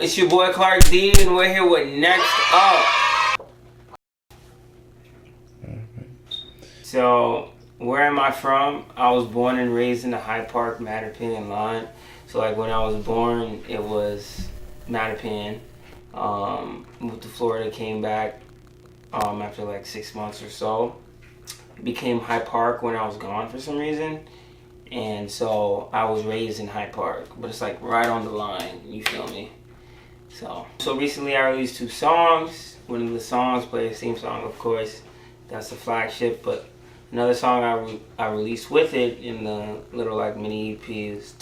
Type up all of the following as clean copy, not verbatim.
It's your boy Clark D, and we're here with Next Up. So, where am I from? I was born and raised in the Hyde Park, Mattapan line. So, like, when I was born, it was Mattapan. Moved to Florida, came back after like 6 months or so. Became Hyde Park when I was gone for some reason. And so I was raised in Hyde Park, but it's like right on the line, you feel me? So recently I released 2 songs. One of the songs, Play the Same Song, of course, that's the flagship, but another song I released with it in the little like mini EP is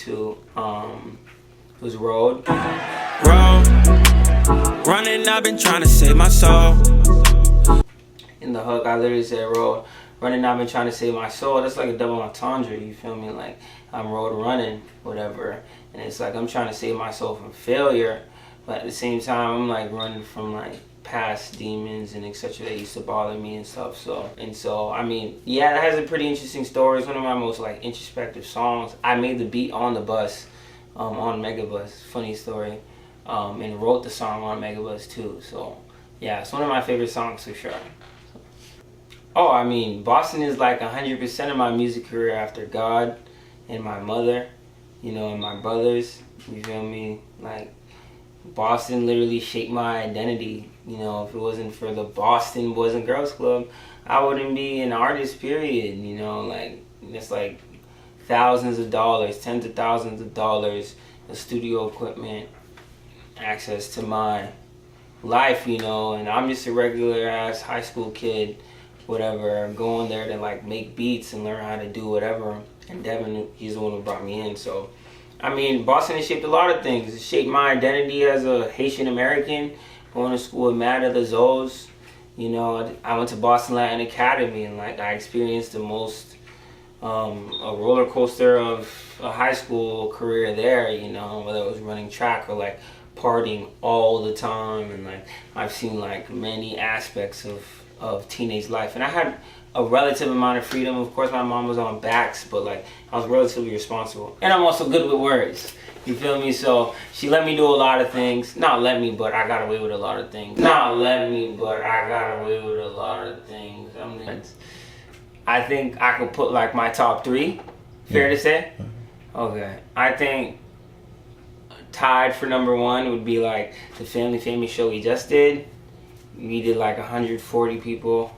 was Road. Running, I've been trying to save my soul. In the hook, I literally said road. Running, I've been trying to save my soul. That's like a double entendre, you feel me? Like, I'm road running, whatever. And it's like, I'm trying to save my soul from failure. But at the same time, I'm like running from like past demons and etc. that used to bother me and stuff. So, I mean, yeah, it has a pretty interesting story. It's one of my most like introspective songs. I made the beat on the bus, on Megabus. Funny story. And wrote the song on Megabus too. So, yeah, it's one of my favorite songs for sure. Oh, I mean, Boston is like 100% of my music career after God and my mother, you know, and my brothers, you feel me? Like, Boston literally shaped my identity. You know, if it wasn't for the Boston Boys and Girls Club, I wouldn't be an artist, period. You know, like, it's like thousands of dollars, tens of thousands of dollars of studio equipment, access to my life, you know, and I'm just a regular ass high school kid, whatever, going there to like make beats and learn how to do whatever. And Devin, he's the one who brought me in. So, I mean, Boston has shaped a lot of things. It shaped my identity as a Haitian American, going to school with Mad at the Zoes. You know, I went to Boston Latin Academy and like I experienced the most a roller coaster of a high school career there, you know, whether it was running track or like partying all the time. And like I've seen like many aspects of teenage life, and I had a relative amount of freedom. Of course, my mom was on backs, but like I was relatively responsible, and I'm also good with words, you feel me? So she let me do a lot of things. Not let me, but I got away with a lot of things. Not let me, but I got away with a lot of things. I mean, I think I could put like my top 3, fair to say. Okay, I think tied for number 1 would be like the Family Famous show we just did. We did like 140 people.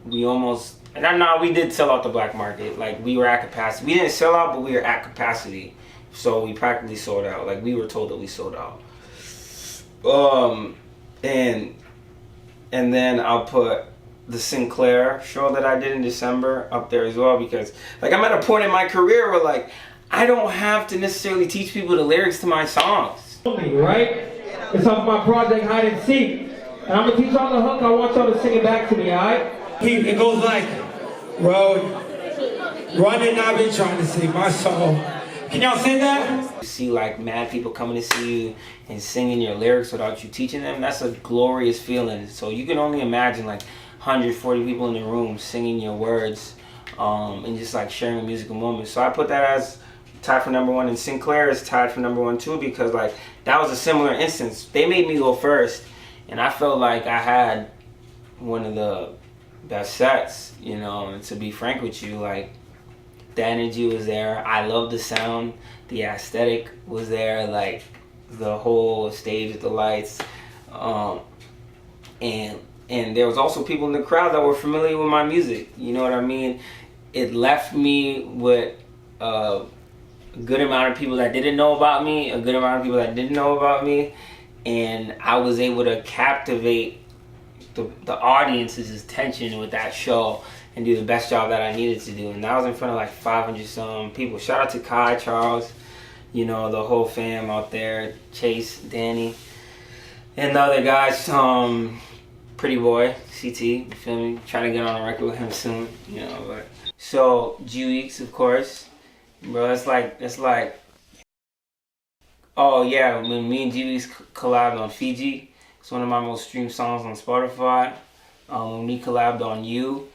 We did sell out the black market. Like, we were at capacity. We didn't sell out, but we were at capacity. So we practically sold out. Like, we were told that we sold out. And then I'll put the Sinclair show that I did in December up there as well, because like I'm at a point in my career where like I don't have to necessarily teach people the lyrics to my songs. Right? It's off my project Hide and Seek. And I'm gonna teach y'all the hook. I want y'all to sing it back to me, alright? It goes like, road, running, I've been trying to save my soul. Can y'all say that? You see like mad people coming to see you and singing your lyrics without you teaching them. That's a glorious feeling. So you can only imagine like 140 people in the room singing your words and just like sharing a musical moment. So I put that as tied for number 1, and Sinclair is tied for number 1 too, because like that was a similar instance. They made me go first, and I felt like I had one of the best sets, you know. And to be frank with you, like the energy was there. I loved the sound, the aesthetic was there, like the whole stage with the lights, and there was also people in the crowd that were familiar with my music. You know what I mean? It left me with a good amount of people that didn't know about me, a good amount of people that didn't know about me, and I was able to captivate the audience's attention with that show and do the best job that I needed to do. And that was in front of like 500 some people. Shout out to Kai, Charles, you know, the whole fam out there, Chase, Danny, and the other guys, Pretty Boy, CT, you feel me? Trying to get on a record with him soon, you know. But so G-Weeks, of course. Bro, it's like, oh yeah, when me and G-Weeks collabed on Fiji, it's one of my most streamed songs on Spotify. When we collabed on You,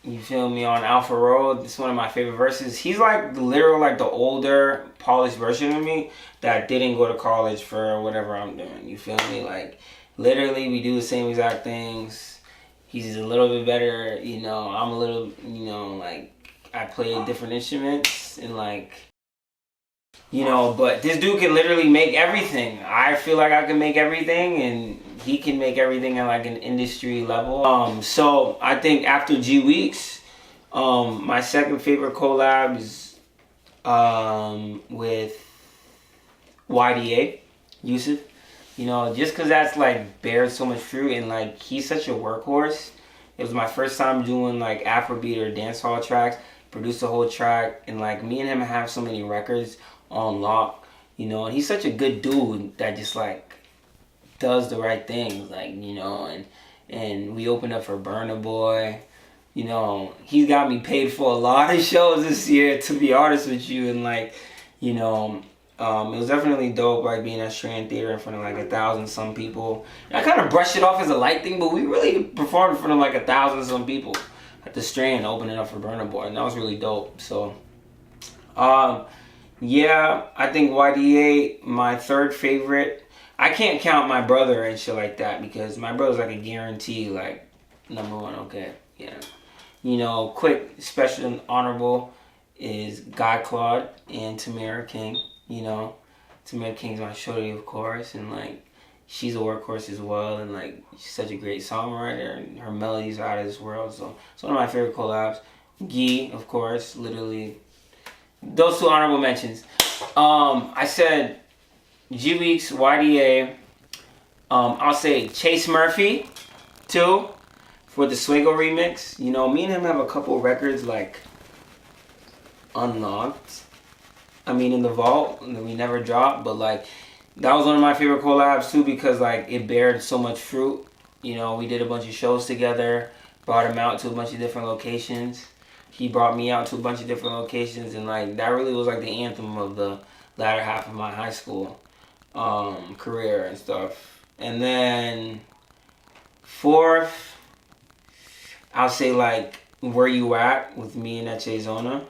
You feel me? On Alpha Road. It's one of my favorite verses. He's like literal, like the older, polished version of me that didn't go to college for whatever I'm doing. You feel me? Like literally, we do the same exact things. He's a little bit better, you know. I'm a little, you know, like I play different instruments and like, you know. But this dude can literally make everything. I feel like I can make everything, and he can make everything at like an industry level. So I think after G Weeks, my second favorite collab is with YDA, Yusuf. You know, just because that's like bears so much fruit, and like he's such a workhorse. It was my first time doing like Afrobeat or dancehall tracks. Produced a whole track, and like me and him have so many records on lock. You know, and he's such a good dude that just like does the right things, like, you know. And we opened up for Burna Boy. You know, he's got me paid for a lot of shows this year, to be honest with you, and like, you know. It was definitely dope, like being at Strand Theater in front of like 1,000 some people. And I kind of brushed it off as a light thing, but we really performed in front of like 1,000 some people at the Strand, opening up for Burna Boy, and that was really dope. So, yeah, I think YDA, my third favorite. I can't count my brother and shit like that because my brother's like a guarantee, like number one. Okay, yeah. You know, quick, special, and honorable is Guy Claude and Tamara King. You know, Tamara King's my shorty, of course, and like she's a workhorse as well, and like she's such a great songwriter, and her melodies are out of this world. So it's one of my favorite collabs. Gee, of course, literally those two honorable mentions. I said G Weeks, YDA. I'll say Chase Murphy too for the Swego remix. You know, me and him have a couple records like unlocked. I mean, in the vault, and we never dropped, but like that was one of my favorite collabs too because like it bared so much fruit. You know, we did a bunch of shows together, brought him out to a bunch of different locations. He brought me out to a bunch of different locations, and like that really was like the anthem of the latter half of my high school career and stuff. And then fourth, I'll say like Where You At with me and Eche Zona.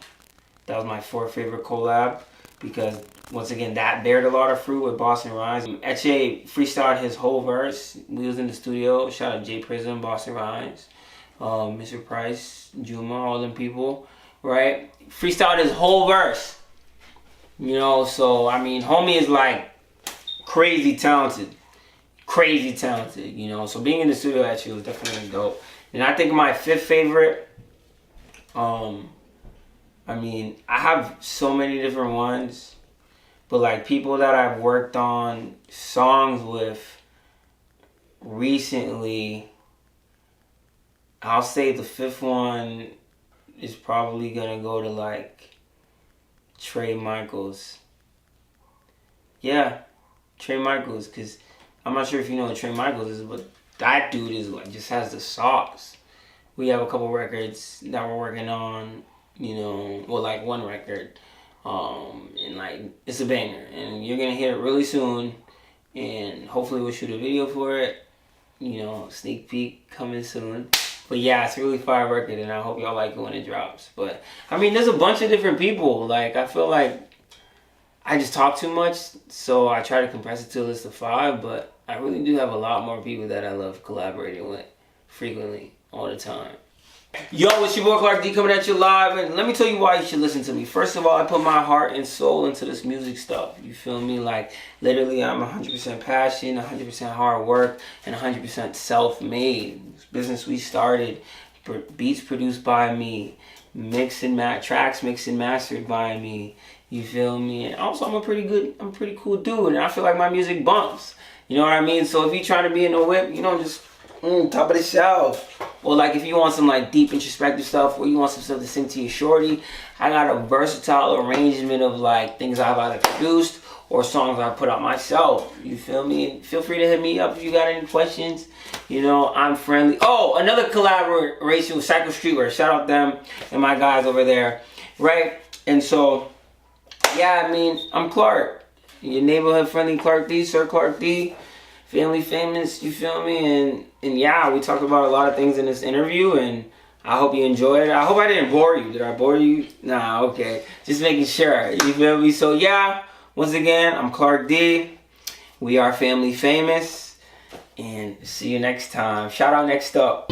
That was my fourth favorite collab because, once again, that bared a lot of fruit with Boston Rhymes. Eche freestyled his whole verse. We was in the studio. Shout out Jay Prism, Boston Rhymes, Mr. Price, Juma, all them people, right? Freestyled his whole verse. You know, so, I mean, homie is like crazy talented. Crazy talented, you know. So being in the studio actually was definitely dope. And I think my fifth favorite, I mean, I have so many different ones, but like people that I've worked on songs with recently, I'll say the fifth one is probably gonna go to like Trey Michaels. Yeah, Trey Michaels, because I'm not sure if you know who Trey Michaels is, but that dude is like just has the sauce. We have a couple records that we're working on. You know, well, like one record, and like it's a banger, and you're gonna hear it really soon, and hopefully we'll shoot a video for it. You know, sneak peek coming soon. But yeah, it's a really fire record, and I hope y'all like it when it drops. But I mean, there's a bunch of different people. Like I feel like I just talk too much, so I try to compress it to a list of 5. But I really do have a lot more people that I love collaborating with frequently, all the time. Yo, it's your boy Clark D coming at you live, and let me tell you why you should listen to me. First of all, I put my heart and soul into this music stuff. You feel me? Like, literally, I'm 100% passion, 100% hard work, and 100% self-made. This business we started, beats produced by me, tracks mixed and mastered by me. You feel me? And also, I'm a pretty cool dude, and I feel like my music bumps. You know what I mean? So if you're trying to be in the whip, you know, just top of the shelf. Or like if you want some like deep introspective stuff, or you want some stuff to sing to your shorty, I got a versatile arrangement of like things I've either produced or songs I put out myself. You feel me? Feel free to hit me up if you got any questions. You know, I'm friendly. Oh, another collaboration with Psycho Streetwear. Shout out them and my guys over there. Right? And so, yeah, I mean, I'm Clark. Your neighborhood friendly Clark D, Sir Clark D. Family famous, you feel me? And yeah, we talked about a lot of things in this interview, and I hope you enjoyed it. I hope I didn't bore you. Did I bore you? Nah, okay. Just making sure. You feel me? So yeah, once again, I'm Clark D. We are Family Famous. And see you next time. Shout out next up.